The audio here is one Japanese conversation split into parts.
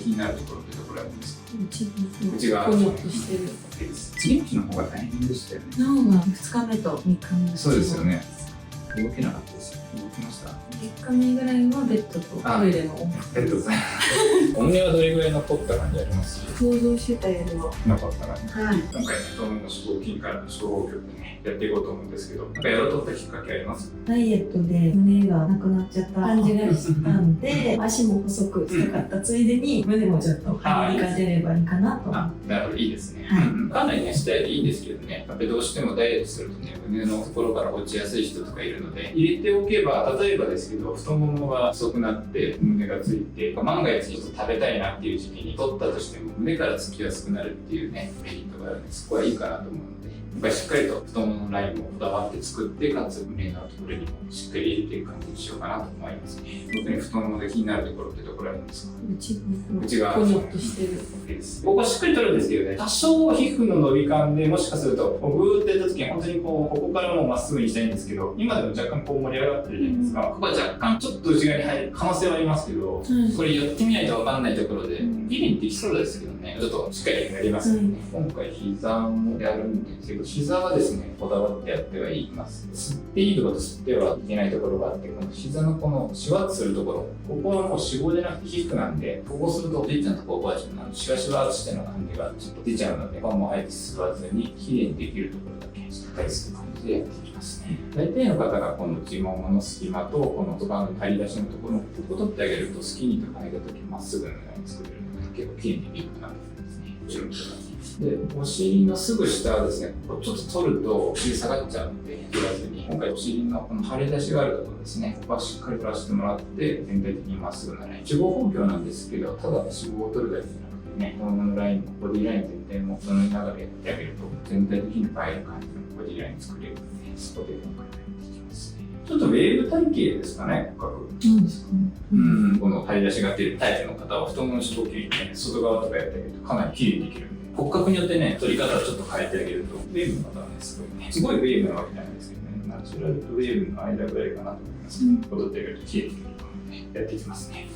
気になるところってどこら辺ですか？内側内側ポニョっとしてる。次の日の方が大変でしたよね。なおが2日目と3日目。そうですよね。動けなかったですよ。動きました。3日目ぐらいはベッドとトイレの往復。ありがとうございます。お胸はどれぐらい残った感じありますし、想像してたよりは。なかったらね。はい。今回ね、太ももの脂肪筋からの消耗力でね、やっていこうと思うんですけど、なんかやろうと思ったきっかけあります？ダイエットで胸がなくなっちゃった感じがしたんで、足も細くしたかったついでに胸もちょっと張りかければいいかなと。あ、なるほど、いいですね。はいかなりね、スタイルいいんですけどね、やっぱりどうしてもダイエットするとね、胸のところから落ちやすい人とかいるので、入れておけば、例えばですけど、太ももが細くなって胸がついて、万が一ちょっと食べたいなっていう時期に取ったとしても、胸からつきやすくなるっていうね、メリットがあるので、そこはいいかなと思うので、やっぱりしっかりと太もものラインもこだわって作って、かつ胸のところにもしっかり入れていく感じにしようかなと思いますね。特に太ももで気になるところってどこら辺ですか？内側ポニョっとしてる。ここしっかり取るんですけどね、多少皮膚の伸び感でもしかすると、グーってやった時に本当にここからもうまっすぐにしたいんですけど、今でも若干こう盛り上がってるじゃないですか。ここは若干ちょっと内側に入る可能性はありますけど、これやってみないと分かんないところで、ギリにできそうですけどね、ちょっとしっかりやりますよね。今回膝もやるんですけど、膝はですね、こだわってやってはいきます。吸っていいところと吸ってはいけないところがあって、この膝のこのシワッとするところ、ここはもう脂肪じゃなくて皮膚なんで、こうすると出ちゃうとこうバージョンなんで、シワシワとしての感じがちょっと出ちゃうので、ここもあえて吸わずに、きれいにできるところだけしっかりする感じでやっていきますね。大体の方がこの内ももの隙間と、この外側の張り出しのところ、ここ取ってあげると、スキニーとか履いた時まっすぐのように作れるので、結構きれいにできるかなと思いますね。後ろの人がで、お尻のすぐ下はですね、ここちょっと取ると、お尻下がっちゃうので、取らずに、今回お尻のこの張り出しがあるところですね、ここはしっかり取らせてもらって、全体的にまっすぐなライン。脂肪補強なんですけど、ただ脂肪を取るだけじゃなくてね、太もものラインもボディライン全体もその中でやってあげると、全体的に映える感じのボディライン作れるので、そこで今回やっていきますね。ちょっとウェーブ体型ですかね、骨格。なんですかね。この張り出しが出るタイプの方は、太ももの脂肪筋ね、外側とかやってあげるとかなり綺麗にできるんで、骨格によってね、取り方をちょっと変えてあげると、ウェーブの方はね、すごいウェーブなわけじゃないですけどね、ナチュラルとウェーブの間ぐらいかなと思います。踊ってあげると綺麗にできるので、やっていきますね。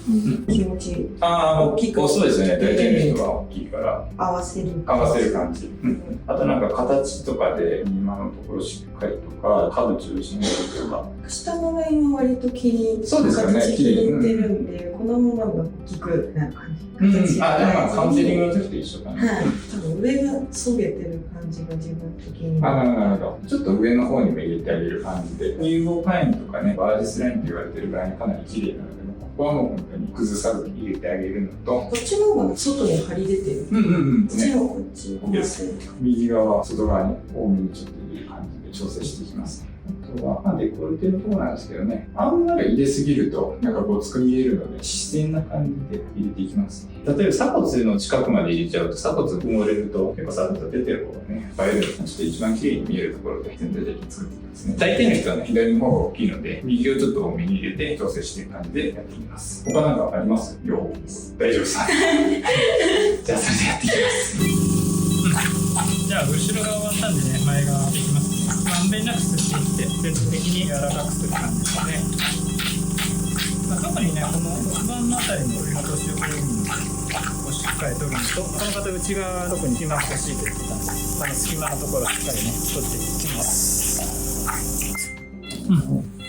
気持ちいい。大きく。そうですね、大体の人は大きいから、合わせる感じ。あとなんか形とかで、今のところしっかりとか、下部中心にとか。下のラインは割と気にそうですよね、形気に入ってるんで、このままが大きくなる感じ。でもカウンセリングの時と一緒かな。はい。多分上がそげてる感じが自分的に。なるほど。ちょっと上の方にも入れてあげる感じで、融合ラインとかね、バージスラインと言われてるラインかなり綺麗なので、ここはもう本当に崩さずに入れてあげるのと、こっちの方が外に張り出てる。こっちもこっち合わせる。右側、外側に多めにちょっと入れる感じで調整していきますね。あとは、デコルテのところなんですけどね、あんまり入れすぎると、なんかごつく見えるので、自然な感じで入れていきますね。例えば、鎖骨の近くまで入れちゃうと、鎖骨埋もれると、結構鎖骨出てる方がね、映えるので、ちょっと一番綺麗に見えるところで全体的に作っていきますね。大抵の人はね、左の方が大きいので、右をちょっと多めに入れて調整していく感じでやっていきます。他なんかあります？両方。大丈夫ですか？じゃあ、それでやっていきます。じゃあ後ろが終わったんでね、前側できますね。まんべんなくすっていって、全体的に柔らかくする感じですね。特にね、この骨盤のあたりの落としをしっかり取るのと、この方内側特に隙間が欲しいと言ってたんで、隙間のところをしっかりね、取っていきます。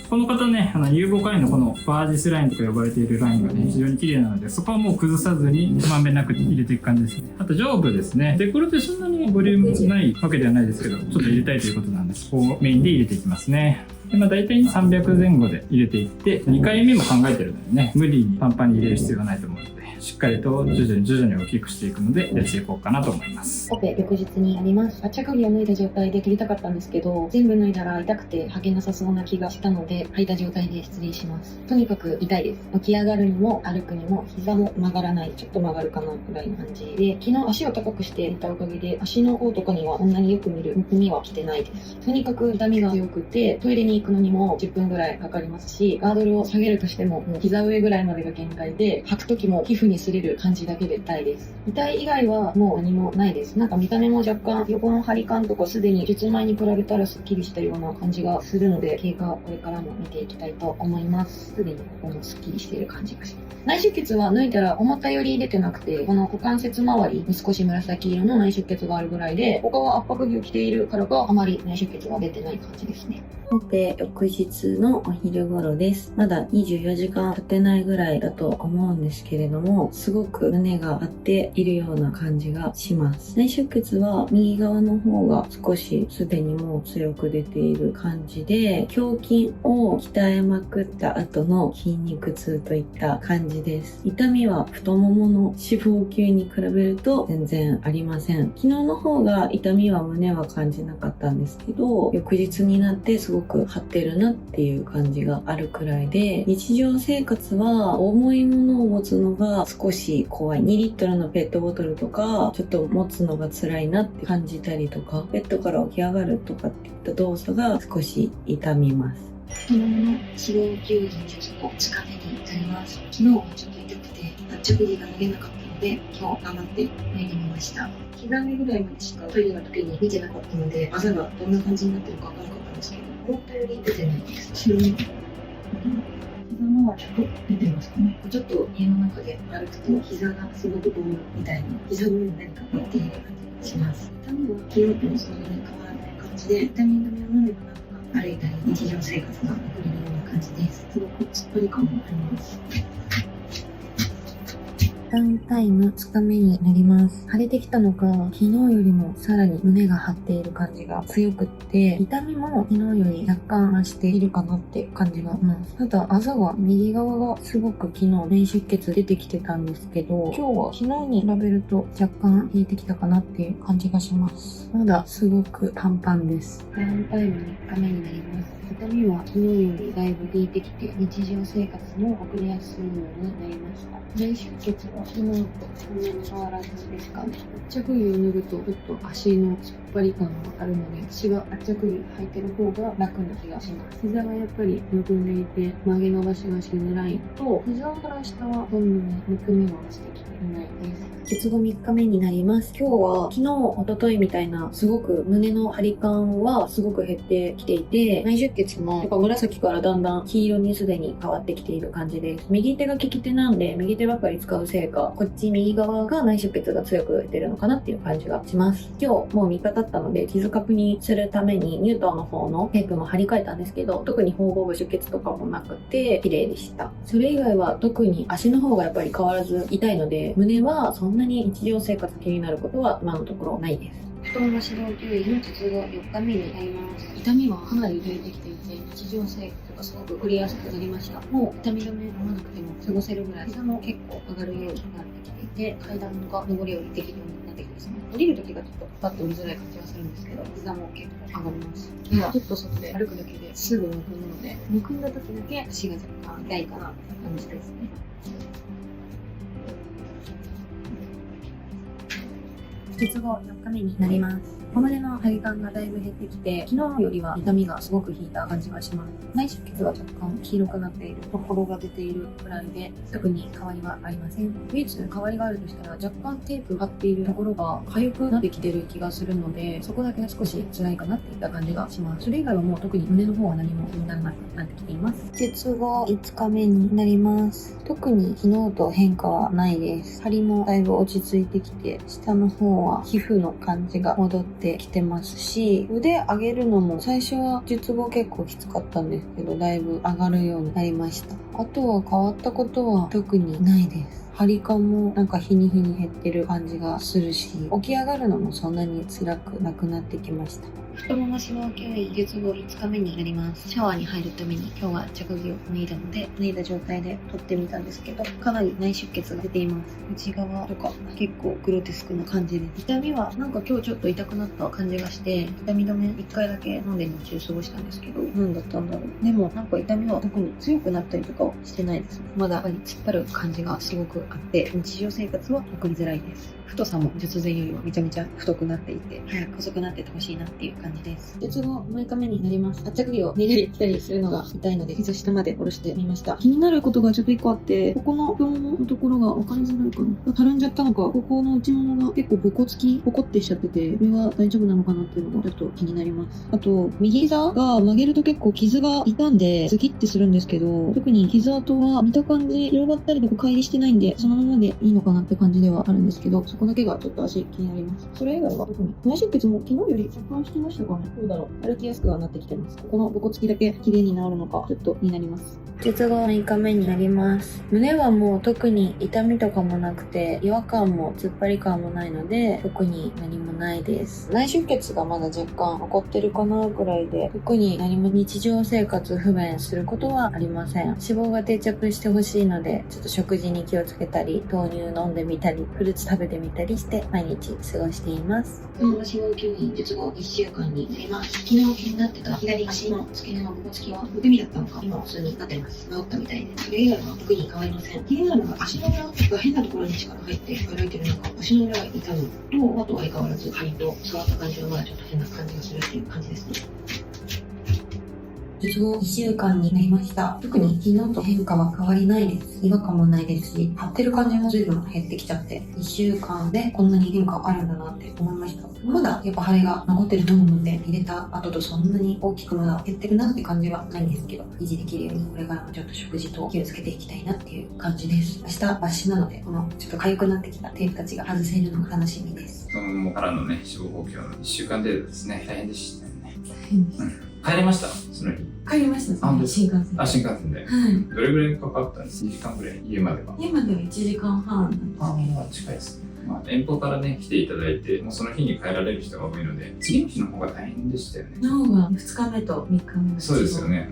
この方ね、有望ラインのこのバージスラインとか呼ばれているラインがね、非常に綺麗なので、そこはもう崩さずにまんべんなく入れていく感じですね。あと上部ですね。デコルテそんなにボリュームないわけではないですけど、ちょっと入れたいということなんで、そこをメインで入れていきますね。で大体300前後で入れていって、2回目も考えてるのでね、無理にパンパンに入れる必要がないと思うので、しっかりと徐々に大きくしていくので、やっていこうかなと思います。オペ翌日にあります。着衣を脱いだ状態で切りたかったんですけど、全部脱いだら痛くて履けなさそうな気がしたので、履いた状態で失礼します。とにかく痛いです。起き上がるにも歩くにも膝も曲がらない。ちょっと曲がるかなくらいの感じで、昨日足を高くしていたおかげで、足の方とかにはこんなによく見るむくみは来てないです。とにかく痛みが強くて、トイレに行くのにも10分ぐらいかかりますし、ガードルを下げるとしても、もう膝上ぐらいまでが限界で、履く時も皮膚にに擦れる感じだけで痛いです。痛い以外はもう何もないです。なんか見た目も若干横の張り感とかすでに術前に比べたらスッキリしたような感じがするので、経過これからも見ていきたいと思います。すでにここもスッキリしている感じがします。内出血は抜いたら思ったより出てなくて、この股関節周りに少し紫色の内出血があるぐらいで、他は圧迫着を着ているからかあまり内出血は出てない感じですね。オペ翌日のお昼頃です。まだ24時間経ってないぐらいだと思うんですけれども、すごく胸が張っているような感じがします。内出血は右側の方が少しすでにもう強く出ている感じで、胸筋を鍛えまくった後の筋肉痛といった感じです。痛みは太ももの脂肪級に比べると全然ありません。昨日の方が痛みは胸は感じなかったんですけど、翌日になってすごく張ってるなっていう感じがあるくらいで、日常生活は重いものを持つのが少し怖い。2リットルのペットボトルとかちょっと持つのが辛いなって感じたりとか、ベッドから起き上がるとかっていった動作が少し痛みます。太ももの脂肪吸引術の2日目になります。昨日はちょっと痛くて圧着着が脱げなかったので、今日頑張って脱いでみました。膝上ぐらいまでしかトイレの時に見てなかったので、あざがどんな感じになってるかわからなかったんですけど、思ったより出てないです。後ろに膝のはちょっと出てますかね。ちょっと家の中で歩くと膝がすごくボールみたいに膝の上に何か乗っている感じがします。痛みは昨日とそんなに変わらない感じで、痛み止めを飲んでもなく歩いたり日常生活が送れるような感じです。すごく突っ張り感もあります。ダウンタイム2日目になります。腫れてきたのか、昨日よりもさらに胸が張っている感じが強くって、痛みも昨日より若干増しているかなって感じがします。ただ、あざが右側がすごく昨日内出血出てきてたんですけど、今日は昨日に比べると若干引いてきたかなっていう感じがします。まだすごくパンパンです。ダウンタイム3日目になります。痛みは昨日よりだいぶ引いてきて、日常生活も送りやすいようになりました。内出血は昨日とそんなに変わらずですかね。圧着着を脱ぐとちょっと足の突っ張り感があるので、私は圧着着履いてる方が楽な気がします。膝がやっぱりむくんでいて、曲げ伸ばしがしづらいと、膝から下はどんどんむくみが落ちてきていないです。術後3日目になります。今日は昨日、一昨日みたいなすごく胸の張り感はすごく減ってきていて、内出血もやっぱ紫からだんだん黄色にすでに変わってきている感じです。右手が利き手なんで、右手ばっかり使うせいか、こっち右側が内出血が強く出るのかなっていう感じがします。今日もう3日経ったので、傷確認するためにニュートンの方のテープも貼り替えたんですけど、特に縫合部出血とかもなくて綺麗でした。それ以外は特に足の方がやっぱり変わらず痛いので、胸はそんなに日常生活気になることは今のところないです。太もも脂肪吸引の術後4日目になります。痛みはかなり出てきていて、日常生活がすごく送りやすくなりました。もう痛み止め飲まなくても過ごせるぐらい、膝も結構上がるようになってきていて、階段が上り下りできるようになってきてですね、降りる時がちょっとパッと見づらい感じはするんですけど、膝も結構上がります。今ちょっと外で歩くだけですぐむくむので、むくんだ時だけ足が若干痛いかなって感じですね。術後4日目になります。小胸の張り感がだいぶ減ってきて、昨日よりは痛みがすごく引いた感じがします。内出血は若干黄色くなっているところが出ているくらいで、特に変わりはありません。唯一変わりがあるとしたら、若干テープ貼っているところが痒くなってきてる気がするので、そこだけ少し辛いかなっていった感じがします。それ以外はもう特に胸の方は何も気にならなくなってきています。術後5日目になります。特に昨日と変化はないです。張りもだいぶ落ち着いてきて、下の方は皮膚の感じが戻ってきてますし、腕上げるのも最初は術後結構きつかったんですけど、だいぶ上がるようになりました。あとは変わったことは特にないです。張り感もなんか日に日に減ってる感じがするし、起き上がるのもそんなに辛くなくなってきました。太もも脂肪吸引術後5日目になります。シャワーに入るために今日は着着を脱いだので、脱いだ状態で撮ってみたんですけど、かなり内出血が出ています。内側とか結構グロテスクな感じです。痛みはなんか今日ちょっと痛くなった感じがして、痛み止め1回だけ飲んで日中過ごしたんですけど、何だったんだろう。でもなんか痛みは特に強くなったりとかはしてないですね。まだやっぱり突っ張る感じがすごくあって、日常生活は送りづらいです。太さも術前よりめちゃめちゃ太くなっていて、早く細くなっててほしいなっていう感じです。術後6日目になります。圧着着を寝たり着たりするのが痛いので、膝下まで下ろしてみました。気になることがちょっと1個あって、ここの太もものところが分かりづらいかな。たるんじゃったのか、ここの内ももが結構ボコってしちゃってて、これは大丈夫なのかなっていうのがちょっと気になります。あと、右膝が曲げると結構傷が痛んで、ズキッてするんですけど、特に傷跡は見た感じ広がったりとか乖離してないんで、そのままでいいのかなって感じではあるんですけど、そこだけがちょっと足気になります。それ以外は特に内出血も昨日より若干してましたかね。どうだろう。歩きやすくはなってきてます。ここのボコつきだけ綺麗に治るのかちょっと気になります。術後6日目になります。胸はもう特に痛みとかもなくて、違和感も突っ張り感もないので、特に何もないです。内出血がまだ若干残ってるかなくらいで、特に何も日常生活不便することはありません。脂肪が定着してほしいので、ちょっと食事に気をつけたり、豆乳飲んでみたり、フルーツ食べてみたりして毎日過ごしています。脂肪吸引術後1週間になります。昨日気になってた左足の付け根のボコつきはむくみだったのか、今は普通になってます。治ったみたいで、それ以外は特に変わりません。気になるのが足の裏が変なところに力入って歩いてるのか、足の裏が痛むと、あとは相変わらず張りと触った感じがまだちょっと変な感じがするっていう感じですね。術後1週間になりました。特に昨日と変化は変わりないです。違和感もないですし、張ってる感じも随分減ってきちゃって、1週間でこんなに変化あるんだなって思いました。まだやっぱ腫れが残ってると思うので、入れた後とそんなに大きくまだ減ってるなって感じはないんですけど、維持できるようにこれからもちょっと食事と気をつけていきたいなっていう感じです。明日抜歯なので、このちょっと痒くなってきたテープたちが外せるのが楽しみです。太ももからのね、脂肪補給の1週間程度ですね。大変でしたよね。帰りましたその日。帰りました、新幹線。新幹線で。はい。どれぐらいかかったんですか？ 2 時間ぐらい、家までは。家までは1時間半なんですね。ああ、近いですね。遠方からね、来ていただいて、もうその日に帰られる人が多いので、次の日の方が大変でしたよね。の方が2日目と3日目。そうですよね。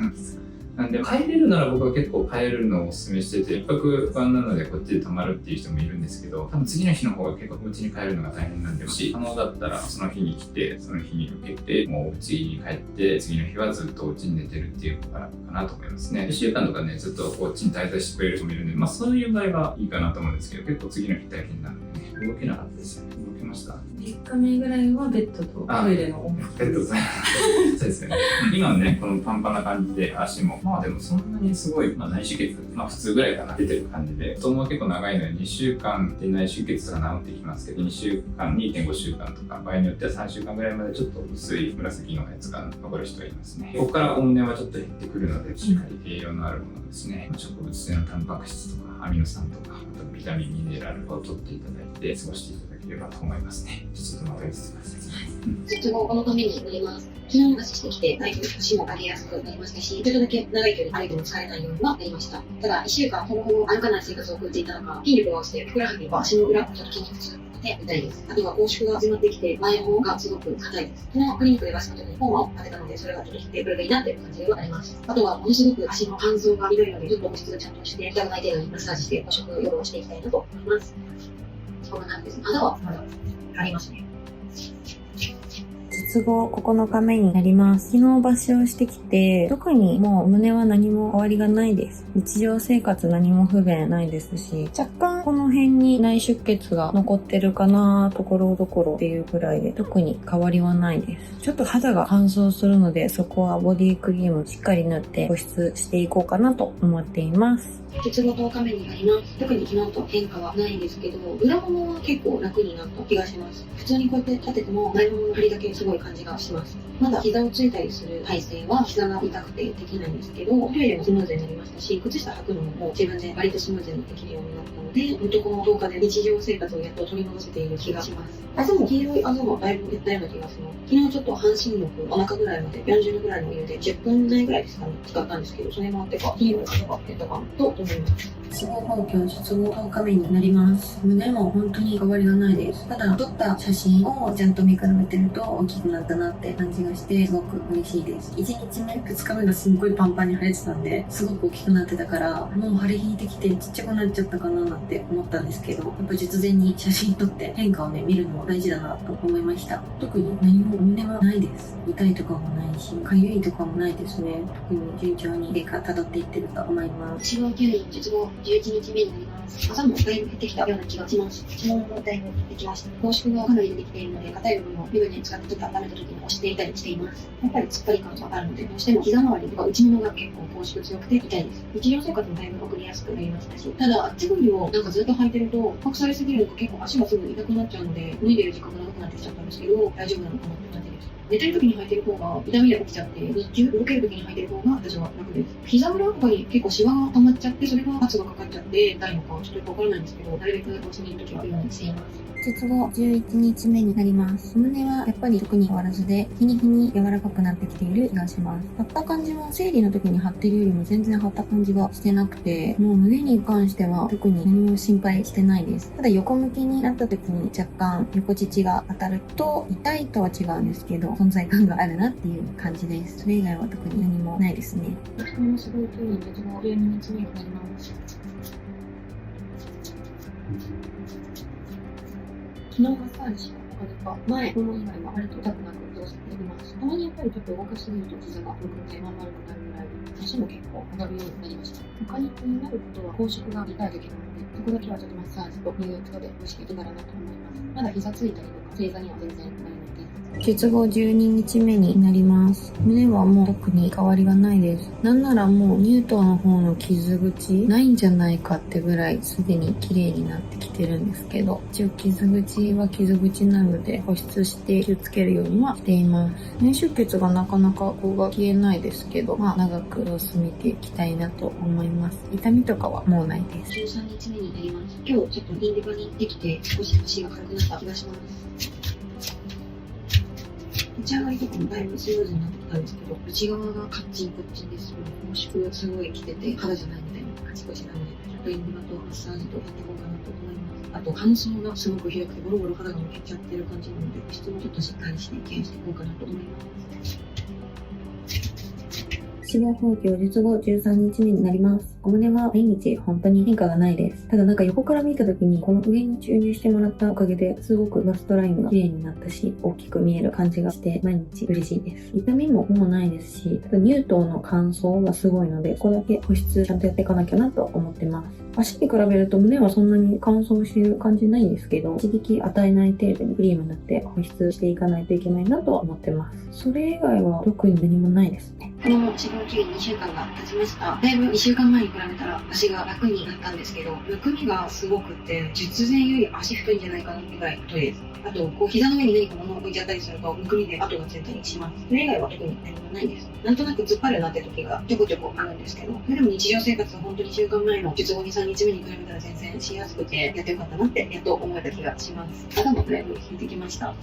なんで、帰れるなら僕は結構帰るのをお勧めしてて、一泊不安なのでこっちで泊まるっていう人もいるんですけど、多分次の日の方が結構お家に帰るのが大変なんで、もし可能だったらその日に来て、その日に受けて、もうお家に帰って、次の日はずっとお家に寝てるっていうのがかなと思いますね。1週間とかね、ずっとお家に滞在してくれる人もいるんで、そういう場合はいいかなと思うんですけど、結構次の日大変なんでね、動けなかったですよね。動けました。3日目ぐらいはベッドとトイレの往復。ベッドとそうですよね。今はね、このパンパンな感じで足も、でもそんなにすごい、内出血、普通ぐらいかな、出てる感じで、太ももは結構長いので、2週間で内出血とか治ってきますけど、2週間、2.5 週間とか、場合によっては3週間ぐらいまでちょっと薄い紫のやつが残る人がいますね。ここからお胸はちょっと減ってくるので、しっかり栄養のあるものですね。植物性のタンパク質とか、アミノ酸とか、あとビタミン、ミネラルを取っていただいて、過ごしていただければと思いますね。ちょっとまとめてください。術後このためになります。昨日話してきて、だいぶ足も上げやすくなりましたし、ちょっとだけ長い距離歩いても疲れないようにはなりました。ただ、1週間ほぼほぼ歩かない生活を送っていたのか、筋力が落ちて、ふくらはぎと足の裏、ちょっと筋肉痛で痛いです。あとは拘縮が始まってきて、前ももがすごく硬いです。昨日クリニックではその時にフォーマを当てたので、それがちょっと引いてくれるといいなっていう感じではあります。あとは、ものすごく足の乾燥がひどいので、ちょっと保湿ちゃんとして、痛くない程度にマッサージして、補色予防していきたいなと思います。そんな感じです。肌はまだありますね。術後9日目になります。昨日抜歯をしてきて、特にもう胸は何も変わりがないです。日常生活何も不便ないですし、若干この辺に内出血が残ってるかな、ところどころっていうくらいで、特に変わりはないです。ちょっと肌が乾燥するので、そこはボディクリームしっかり塗って保湿していこうかなと思っています。術後10日目になります。特に昨日と変化はないんですけど、裏ももは結構楽になった気がします。普通にこうやって立てても、内ももの張りだけすごい感じがします。まだ膝をついたりする体勢は膝が痛くてできないんですけど、トイレもスムーズになりましたし、靴下履くのも自分で割とスムーズにできるようになったので、本当この10日で日常生活をやっと取り戻せている気がします。汗も黄色い汗もだいぶ減ったような気がする。昨日ちょっと半身浴、お腹ぐらいまで40度ぐらいのお湯で10分内ぐらいですかね、使ったんですけど、それもあってか、黄色い汗が減ったかなと思います。脂肪補給術後10日目になります。胸も本当に変わりがないです。ただ撮った写真をちゃんと見比べてると大きくなったなって感じがまして、すごく嬉しいです。1日目、2日目がすっごいパンパンに腫れてたんで、すごく大きくなってたから、もう腫れ引いてきてちっちゃくなっちゃったかななんて思ったんですけど、やっぱ術前に写真撮って変化をね、見るのも大事だなと思いました。特に何も胸はないです。痛いとかもないし、かゆいとかもないですね。特に順調に経過辿っていってると思います。脂肪吸引術後11日目になります。朝もだいぶ減ってきたような気がします。昨日もだいぶできました。拘縮がかなり出てきているので、硬い部分を湯船に使ってちょっと温めた時に押していたりしています。やっぱり突っ張り感があるので、どうしても膝周りとか内ももが結構拘縮強くて痛いです。日常生活もだいぶ送りやすくなりましたし、ただ、足首をなんかずっと履いてると、隠されすぎるのが結構足がすぐ痛くなっちゃうので、脱いでる時間が長くなってきちゃったんですけど、大丈夫なのかなって感じです。寝てる時に履いてる方が痛みが起きちゃって、日中動ける時に履いてる方が私は楽です。膝裏とかに結構シワが溜まっちゃって、それが圧がかかっちゃって痛いのかちょっとよくわからないんですけど、なるべくお家にいる時はようにしています。術後11日目になります。胸はやっぱり特に変わらずで、日に日に柔らかくなってきている気がします。張った感じも生理の時に張ってるよりも全然張った感じがしてなくて、もう胸に関しては特に何も心配してないです。ただ横向きになった時に若干横乳が当たると痛いとは違うんですけど、存在感があるなっていう感じです。それ以外は特に何もないですね。これもすごい9人術後12日目になります。昨日マッサージしたおかげか、前、もも以外は割と痛くなく過ごせています。たまにやっぱりちょっと動かしすぎると膝がむくんでまん丸くなるぐらいで、足も結構上がるようになりました。他に気になることは拘縮が痛い時なので、そこだけはちょっとマッサージと入浴とでしていけたらなと思います。まだ膝ついたりとか正座には全然ないので。術後12日目になります。胸はもう特に変わりがないです。なんならもう乳頭の方の傷口ないんじゃないかってぐらいすでに綺麗になってきてるんですけど、一応傷口は傷口なので保湿して気をつけるようにはしています。内出血がなかなかここが消えないですけど、長く様子見ていきたいなと思います。痛みとかはもうないです。13日目になります。今日ちょっとインディバに行ってきて少し足が軽くなった気がします。立ち上がりとかもだいぶスムーズになってきたんですけど、内側がカッチンコッチンです。拘縮すごいきてて、肌じゃないみたいなカチコチなので、ちょっとインディバとマッサージとやっていこうかなと思います。あと、乾燥がすごくひどくて、ボロボロ肌が抜けちゃってる感じなので、保湿もちょっとしっかりしてケアしていこうかなと思います。脂肪放棄術後13日目になります。お胸は毎日本当に変化がないです。ただなんか横から見た時にこの上に注入してもらったおかげですごくバストラインが綺麗になったし、大きく見える感じがして毎日嬉しいです。痛みももうないですし、乳頭の乾燥がすごいので、ここだけ保湿ちゃんとやっていかなきゃなと思ってます。足に比べると胸はそんなに乾燥してる感じないんですけど、一時与えない程度にクリーム塗って保湿していかないといけないなとは思ってます。それ以外は特に何もないですね。この脂肪吸引2週間が経ちました。だいぶ2週間前に比べたら足が楽になったんですけど、むくみがすごくて、術前より足太いんじゃないかなってぐらい太いです。あと、膝の上に何か物を置いちゃったりすると、むくみで跡がついたりします。それ以外は特に何もないです。なんとなく突っ張るなって時がちょこちょこあるんですけど、それでも日常生活は本当に2週間前の術後2、3日目に比べたら全然しやすくて、やってよかったなってやっと思えた気がします。肌もだいぶ引いてきました。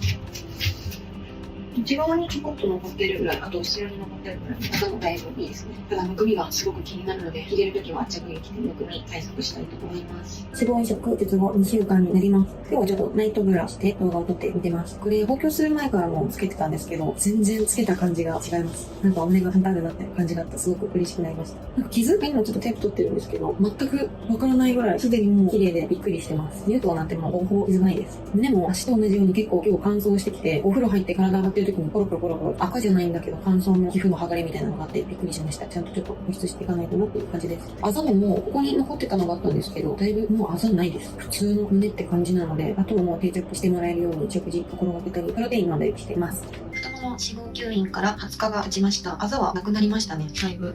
内側にちょこっと残ってるぐらい、あと後ろに残ってるぐらい、肌もだいぶいいですね。ただむくみがすごく気になるので、着れるときは着衣着てむくみ対策したいと思います。脂肪移植術後2週間になります。今日はちょっとナイトブラして動画を撮ってみてます。これ放狂する前からもつけてたんですけど、全然つけた感じが違います。なんかお胸があるなって感じがあってすごく嬉しくなりました。なんか傷が今ちょっとテープ取ってるんですけど、全くわからないぐらいすでにもう綺麗でびっくりしてます。乳頭なんてもうほぼほぼ傷ないです。胸も足と同じように結構今日乾燥してきて、お風呂入って体洗ってる時にポロポロポロポロ赤じゃないんだけど乾燥の皮膚の剥がれみたいなのがあってびっくりしました。ちゃんとちょっと保湿していかないとなっていう感じです。あざもここに残ってたのがあったんですけど、だいぶもうあざないです。普通の胸って感じなので、あとはもう定着してもらえるように食事心がけたり、プロテイン飲んだりしています。太もも脂肪吸引から20日が経ちました。あざはなくなりましたね、だいぶ。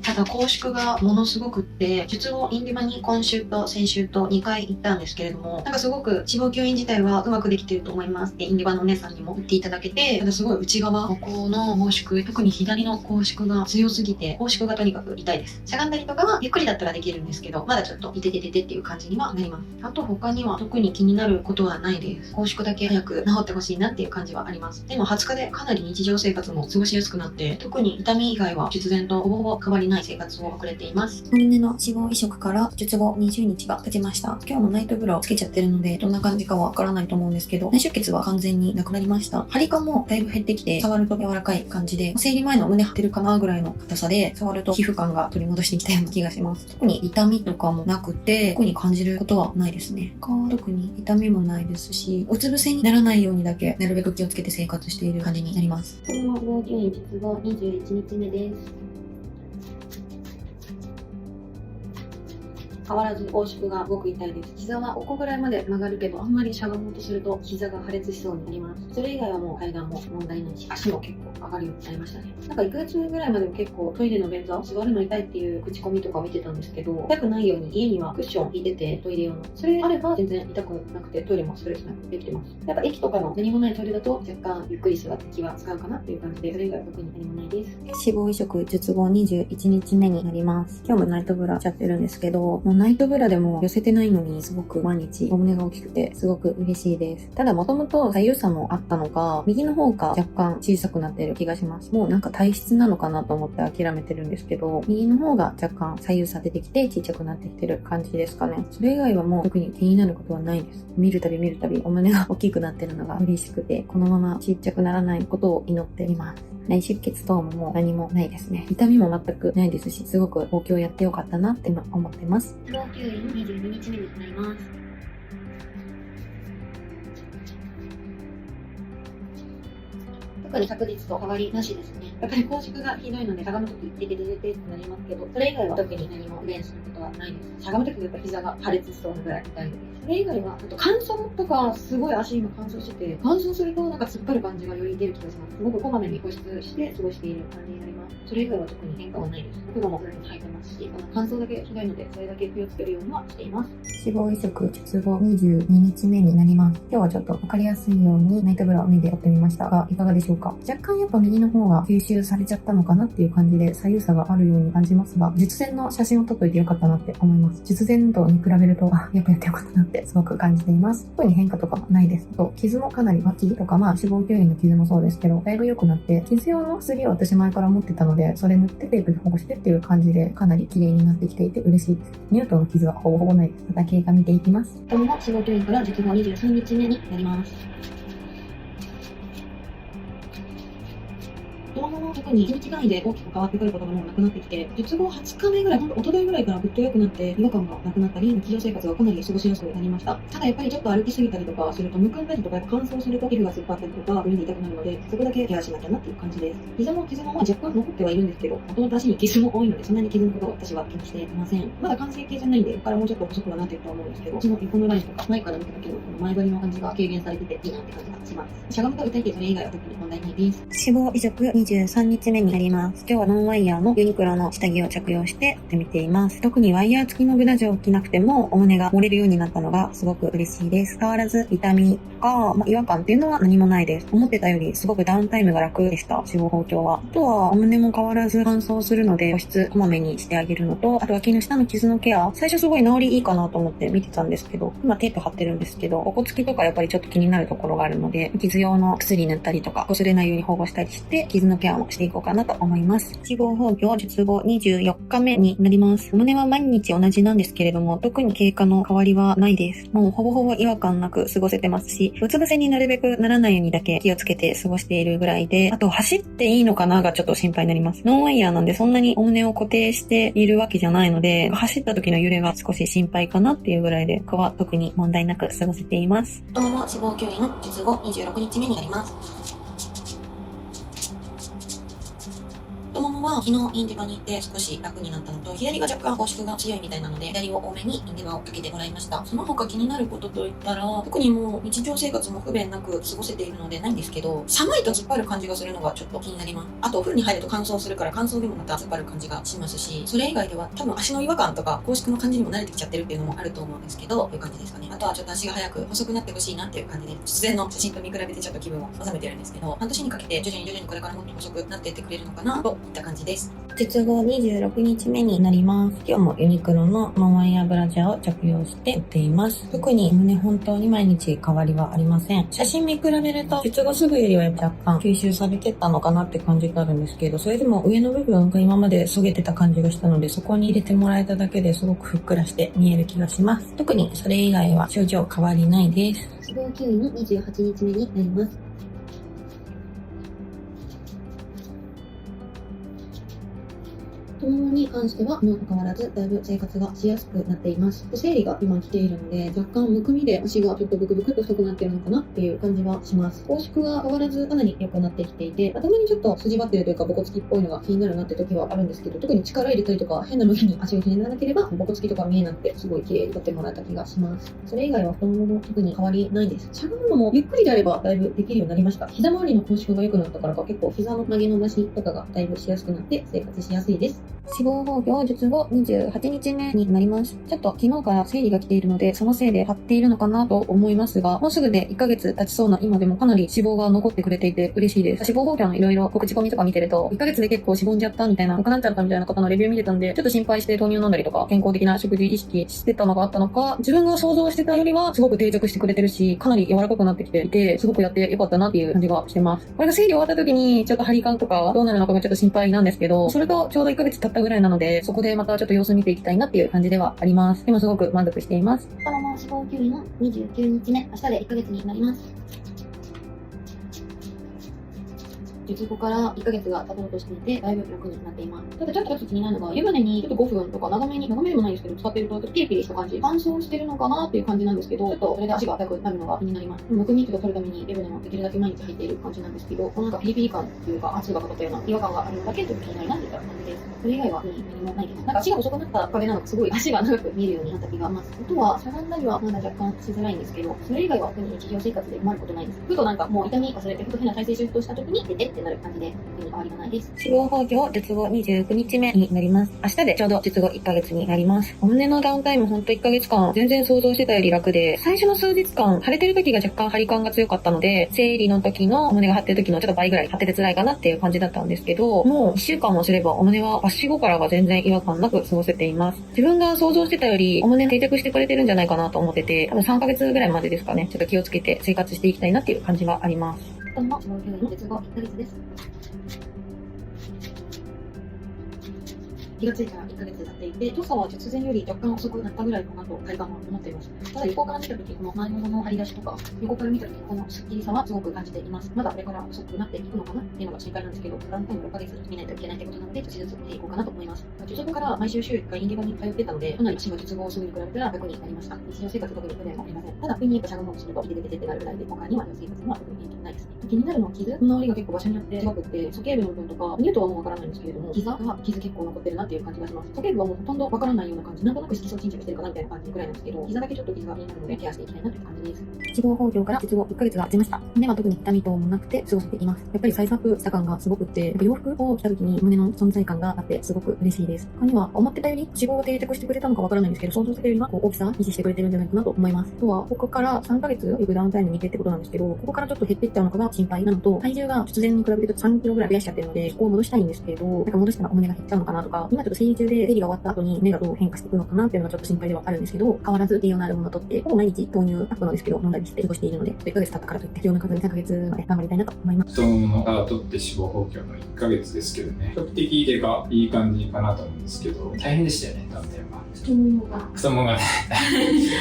ただ拘縮がものすごくって、術後インディバに今週と先週と2回行ったんですけれども、なんかすごく脂肪吸引自体はうまくできてると思いますってインディバのお姉さんにも言っていただけて、ただすごい内側、ここの拘縮、特に左の拘縮が強すぎて、拘縮がとにかく痛いです。しゃがんだりとかはゆっくりだったらできるんですけど、まだちょっといててててっていう感じにはなります。あと他には特に気になることはないです。拘縮だけ早く治ってほしいなっていう感じはあります。でも20日でかなり日常生活も過ごしやすくなって、特に痛み以外は術前とほぼほぼ変わりないない生活を送れています。お胸の脂肪移植から術後20日が経ちました。今日もナイトブラをつけちゃってるので、どんな感じかはわからないと思うんですけど、内出血は完全になくなりました。張り感もだいぶ減ってきて、触ると柔らかい感じで、生理前の胸張ってるかなぐらいの硬さで、触ると皮膚感が取り戻してきたような気がします。特に痛みとかもなくて、特に感じることはないですね。特に痛みもないですし、うつ伏せにならないようにだけ、なるべく気をつけて生活している感じになります。この合吸院術後21日目です。変わらず拘縮がすごく痛いです。膝はここぐらいまで曲がるけど、あんまりしゃがもうとすると膝が破裂しそうになります。それ以外はもう階段も問題ないし、足も結構上がるようになりましたね。なんか1ヶ月ぐらいまでも結構トイレの便座座るの痛いっていう口コミとか見てたんですけど、痛くないように家にはクッション引いてて、トイレ用の。それあれば全然痛くなくて、トイレもストレスなくできてます。やっぱ駅とかの何もないトイレだと若干ゆっくり座って気は使うかなっていう感じで、それ以外は特に何もないです。脂肪移植術後21日目になります。今日もナイトブラしちゃってるんですけど、もうナイトブラでも寄せてないのにすごく毎日お胸が大きくてすごく嬉しいです。ただもともと左右差もあったのか、右の方が若干小さくなってる気がします。もうなんか体質なのかなと思って諦めてるんですけど、右の方が若干左右差出てきて小さくなってきてる感じですかね。それ以外はもう特に気になることはないです。見るたびお胸が大きくなってるのが嬉しくて、このままちっちゃくならないことを祈っています。内出血等ももう何もないですね。痛みも全くないですし、すごく応急やってよかったなって今思ってます。合吸院22日目になります。特に昨日と変わりなしですね。やっぱり拘縮がひどいので、しゃがむとき出てってなりますけど、それ以外は特に何も不便することはないです。しゃがむときやっぱ膝が破裂しそうなぐらい痛いです。それ以外は、あと乾燥とか、すごい足今乾燥してて、乾燥するとなんか突っ張る感じがより出る気がします。すごくこまめに保湿して過ごしている感じになります。それ以外は特に変化はないです。服も普通に履いてますし、乾燥だけひどいので、それだけ気をつけるようにはしています。脂肪移植術後22日目になります。今日はちょっとわかりやすいようにナイトブラを目でやってみましたが、いかがでしょうか。若干やっぱ右の方が吸収されちゃったのかなっていう感じで左右差があるように感じますが、術前の写真を撮っといてよかったなって思います。術前とに比べると、やっぱやってよかったなってすごく感じています。特に変化とかはないです。あと、傷もかなり脇とか、脂肪吸引の傷もそうですけど、だいぶ良くなって、傷用の薬を私前から持ってたので、それ塗ってテープで保護してっていう感じで、かなり綺麗になってきていて嬉しいです。ニュートンの傷はほぼほぼないです。また経過見ていきます。この脂肪吸引から術後23日目になります。そのまま特に1日単位で大きく変わってくることがもうなくなってきて、術後20日目ぐらい、ほんと一昨日ぐらいからぐっと良くなって違和感がなくなったり、日常生活がかなり過ごしやすくなりました。ただやっぱりちょっと歩きすぎたりとかすると、むくんだりとか乾燥すると皮膚が突っ張ったりとか、胸に痛くなるので、そこだけケアしなきゃなっていう感じです。膝も傷も若干残ってはいるんですけど、もともと足に傷も多いので、そんなに傷のことを私は気にしていません。まだ完成形じゃないんで、ここからもうちょっと細くはなっていくと思うんですけど、その横のラインとか前から見た時のこの前張りの感じが軽減されてていいなって感じがします。しゃがむと痛いけど、それ以外は特に問題ないです。脂肪移植23日目になります。今日はノンワイヤーのユニクロの下着を着用してやってみています。特にワイヤー付きのブラジャーを着なくてもお胸が盛れるようになったのがすごく嬉しいです。変わらず痛みか、違和感っていうのは何もないです。思ってたよりすごくダウンタイムが楽でした。脂肪包丁は。あとはお胸も変わらず乾燥するので保湿こまめにしてあげるのと、あと脇の下の傷のケア。最初すごい治りいいかなと思って見てたんですけど、今テープ貼ってるんですけど、おこつきとかやっぱりちょっと気になるところがあるので、傷用の薬塗ったりとか、擦れないように保護したりして、傷のケアもしていこうかなと思います。脂肪包丁術後24日目になります。お胸は毎日同じなんですけれども、特に経過の変わりはないです。もうほぼほぼ違和感なく過ごせてますし、うつ伏せになるべくならないようにだけ気をつけて過ごしているぐらいで、あと走っていいのかながちょっと心配になります。ノンワイヤーなんでそんなにお胸を固定しているわけじゃないので、走った時の揺れが少し心配かなっていうぐらいで、他は特に問題なく過ごせています。太もも脂肪吸引術後26日目になります。太ももは昨日インデバに行って少し楽になったのと、左が若干拘縮が強いみたいなので、左を多めにインデバをかけてもらいました。その他気になることといったら、特にもう日常生活も不便なく過ごせているのでないんですけど、寒いと突っ張る感じがするのがちょっと気になります。あとお風呂に入ると乾燥するから乾燥でもまた突っ張る感じがしますし、それ以外では多分足の違和感とか拘縮の感じにも慣れてきちゃってるっていうのもあると思うんですけど、という感じですかね。あとはちょっと足が速く細くなってほしいなっていう感じで、出前の写真と見比べてちょっと気分を収めてるんですけど、半年にかけて徐々にこれからもっと細くなっていってくれるのかなといった感じじです。術後26日目になります。今日もユニクロのノンワイヤーブラジャーを着用して売っています。特に胸本当に毎日変わりはありません。写真見比べると術後すぐよりは若干吸収されてったのかなって感じがあるんですけど、それでも上の部分が今まで削げてた感じがしたので、そこに入れてもらえただけですごくふっくらして見える気がします。特にそれ以外は症状変わりないです。死亡9位の28日目になります。太ももに関しては、にもかかわらず、だいぶ生活がしやすくなっています。生理が今来ているので、若干むくみで足がちょっとブクブクっと太くなっているのかなっていう感じはします。拘縮は変わらずかなり良くなってきていて、頭にちょっと筋張ってるというか、ボコつきっぽいのが気になるなって時はあるんですけど、特に力入れたりとか、変な向きに足をひねらなければ、ボコつきとか見えなくて、すごい綺麗に撮ってもらえた気がします。それ以外は太ももも特に変わりないです。しゃがむのもゆっくりであればだいぶできるようになりました。膝周りの拘縮が良くなったからか、結構膝の曲げ伸ばしとかがだいぶしやすくなって生活しやすいです。死亡報告術後28日目になります。ちょっと昨日から生理が来ているので、そのせいで張っているのかなと思いますが、もうすぐで1ヶ月経ちそうな今でもかなり脂肪が残ってくれていて嬉しいです。脂肪報告のいろいろ口コミとか見てると、1ヶ月で結構しぼんじゃったみたいな、なくなっちゃったみたいな方のレビュー見てたんで、ちょっと心配して豆乳飲んだりとか、健康的な食事意識してたのがあったのか、自分が想像してたよりはすごく定着してくれてるし、かなり柔らかくなってきていて、すごくやってよかったなっていう感じがしてます。これが生理終わった時に、ちょっと張り感とかどうなるのかがちょっと心配なんですけど、それとちょうど1ヶ月経ったぐらいなので、そこでまたちょっと様子見ていきたいなっていう感じではあります。でもすごく満足しています。太もも死亡9位の29日目、明日で1ヶ月になります。術後から1ヶ月が経とうとしていて、だいぶ楽になっています。ただちょっと一つ気になるのが、湯船にちょっと5分とか長めでもないですけど、使ってるとちょっとピリピリした感じ、乾燥してるのかなっていう感じなんですけど、ちょっとそれで足が痛くなるのが気になります。むくみとか取るために湯船もできるだけ毎日入っている感じなんですけど、このなんかピリピリ感というか圧がかかったような違和感があるのだけちょっと気になるなっていった感じです。それ以外は何もないです。なんか足が細くなった壁なのかすごい足が長く見えるようになった気がします。あとはしゃがんだりはまだ若干しづらいんですけど、それ以外は特に日常生活で困ることないです。ふとなんかもう痛み忘れて、ふと変な体勢シフトした時に出てってなる感じで、特に変わりがないです。死亡報告術後29日目になります。明日でちょうど術後1ヶ月になります。お胸のダウンタイムほんと1ヶ月間全然想像してたより楽で、最初の数日間腫れてる時が若干張り感が強かったので、生理の時のお胸が張ってる時のちょっと倍ぐらい張ってて辛いかなっていう感じだったんですけど、もう1週間もすればお胸は抜歯後からが全然違和感なく過ごせています。自分が想像してたよりお胸定着してくれてるんじゃないかなと思ってて、多分3ヶ月ぐらいまでですかね、ちょっと気をつけて生活していきたいなっていう感じはあります。太もも死亡9位の術後1ヶ月です。気がついたら1ヶ月経っていて、動作は術前より若干遅くなったぐらいかなと体感は思っています。ただ横から見た時、この前ももの張り出しとか、横から見た時このスッキリさはすごく感じています。まだこれから遅くなっていくのかなっていうのが心配なんですけど、ダウンタイム6ヶ月見ないといけないってことなので、少しずつ見ていこうかなと思います。術後から毎週週1回インディバに通ってたので、かなり足が術後すぐに比べたら楽になりました。日常生活特に不便もありません。ただ、不意にしゃがもうすると、出てってなるぐらいで、他には生活には特に変動ないですね。気になるのは傷の治りが結構場所によって違くって、鼠径部の部分とか、ミュートはもうわからないんですけれども、膝が傷結構残ってるなっていう感じがします。鼠径部はもうほとんどわからないような感じ、なんとなく色素沈着してるかなみたいな感じぐらいなんですけど、膝だけちょっと傷が気になるのでケアしていきたいなという感じです。死亡報告から術後1ヶ月が経ちました。胸は特に痛み等もなくて過ごせています。やっぱりサイズアップした感がすごくって、洋服を着た時に胸の存在感があってすごく嬉しいです。他には思ってたより脂肪が定着してくれたのかわからないんですけど、想像してたよりは大きさ維持してくれてるんじゃないかなと思います。あとはここから3ヶ月よくダウンタイムに行けってことなんですけど、ここからちょっと減っていっちゃうのかが心配なのと、体重が術前に比べると3キロぐらい増やしちゃってるので、ここを戻したいんですけど、なんか戻したらお胸が減っちゃうのかなとか、今ちょっと生理中で生理が終わった後に胸がどう変化していくのかなっていうのがちょっと心配ではあるんですけど、変わらず栄養のあるものをとって、ほぼ毎日豆乳アップのですけど飲んだりして過ごしているので、1ヶ月経ったからといって必要な数に3ヶ月まで頑張りたいなと思います。太ももが取って死亡報告の1ヶ月ですけどね、比較的でかいい感じかなと思うんですけど、大変でしたよね、ダウンタイムは。太ももがね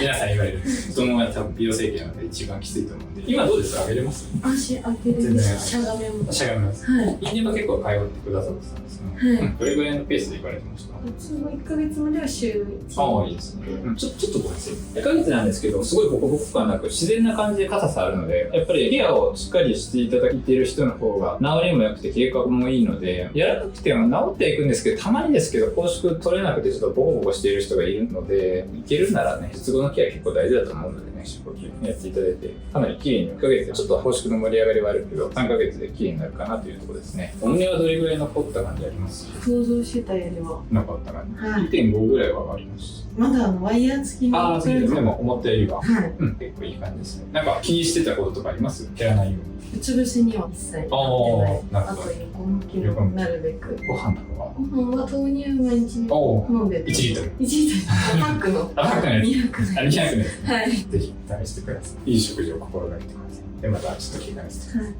皆さん言われるんですけど、太ももが多分美容整形なので一番きついと思うんで、今どうですか？上げれます？足上げれる。しゃがめも。しゃがめます。はい。インディバ結構通ってくださってたんですね。はい。どれぐらいのペースで行かれてました？その1ヶ月までは週1。ああ、いいですね。ちょっとごめんなさい。1ヶ月なんですけど、すごいホコホコ感なく自然な感じで硬さあるので、やっぱりケアをしっかりしていただいている人の方が治りも良くて経過もいいので、やらなくても治っていくんですけど、たまにですけど拘縮取れなくてちょっとボコボコしている人がいるので、いけるならね、術後のケア結構大事だと思うのでね、深呼吸やっていただいて、かなり綺麗に1ヶ月でちょっと拘縮の盛り上がりはあるけど、3ヶ月で綺麗になるかなというところですね。お胸はどれぐらい残った感じあります？想像してたよりは。なかった感じ。はい。1.5 ぐらいはあります。まだワイヤー付きの。次です。でも思ったよりは、はい。結構いい感じですね。なんか気にしてたこととかあります？減らないように。うつ伏せには一切なってない。あと横向きのなるべく。ご飯とかは？ご飯は豆乳毎日飲んでて。1リットル。1リットル。パックの。パックのやつ。200200のやつ。はい。ぜひ試してください。いい食事を心がけてください。で、またちょっと気がしてください。